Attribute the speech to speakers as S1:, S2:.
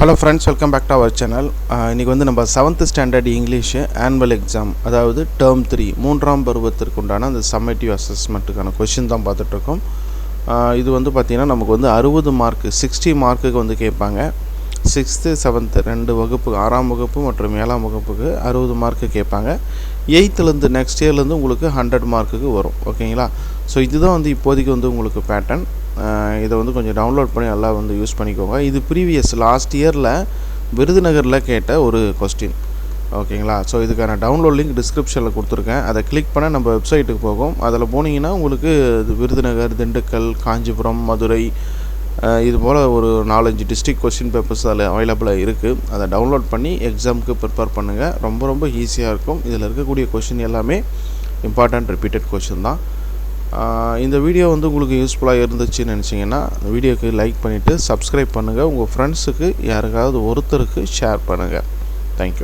S1: Hello friends, welcome back to our channel. இன்னைக்கு வந்து நம்ம 7th standard English annual exam அதாவது டேர்ம் 3 மூன்றாம் பருவத்திற்கு உண்டான அந்த சம்மேட்டிவ் அசஸ்மெண்ட்டுக்கான क्वेश्चन தான் பார்த்துட்டு இருக்கோம். இது வந்து பார்த்தீங்கன்னா நமக்கு வந்து 60 மார்க் 60 மார்க்குக்கு வந்து கேட்பாங்க. 6th 7th ரெண்டு வகுப்பு 6ஆம் வகுப்பு மற்றும் 7ஆம் வகுப்புக்கு 60 மார்க்கு கேட்பாங்க. 8th நெக்ஸ்ட் இயர்லேருந்து உங்களுக்கு 100 மார்க்குக்கு வரும். ஓகேங்களா? ஸோ இதுதான் வந்து இப்போதைக்கு வந்து உங்களுக்கு பேட்டர்ன். இதை வந்து கொஞ்சம் டவுன்லோட் பண்ணி நல்லா வந்து யூஸ் பண்ணிக்கோங்க. இது ப்ரீவியஸ் லாஸ்ட் இயரில் விருதுநகரில் கேட்ட ஒரு கொஸ்டின். ஓகேங்களா? ஸோ இதுக்கான டவுன்லோட் லிங்க் டிஸ்கிரிப்ஷனில் கொடுத்துருக்கேன். அதை கிளிக் பண்ண நம்ம வெப்சைட்டுக்கு போகும். அதில் போனீங்கன்னா உங்களுக்கு விருதுநகர், திண்டுக்கல், காஞ்சிபுரம், மதுரை இது போல் ஒரு 4-5 டிஸ்ட்ரிக்ட் கொஸ்டின் பேப்பர்ஸ் அதில் அவைலபிளாக இருக்குது. அதை டவுன்லோட் பண்ணி எக்ஸாமுக்கு ப்ரிப்பேர் பண்ணுங்கள். ரொம்ப ஈஸியாக இருக்கும். இதில் இருக்கக்கூடிய கொஸ்டின் எல்லாமே இம்பார்ட்டண்ட் ரிப்பீட்டட் கொஸ்டின் தான். இந்த வீடியோ வந்து உங்களுக்கு யூஸ்ஃபுல்லாக இருந்துச்சுன்னு நினச்சிங்கன்னா இந்த வீடியோக்கு லைக் பண்ணிவிட்டு சப்ஸ்கிரைப் பண்ணுங்கள். உங்கள் ஃப்ரெண்ட்ஸுக்கு யாருக்காவது ஒருத்தருக்கு ஷேர் பண்ணுங்கள். தேங்க்யூ.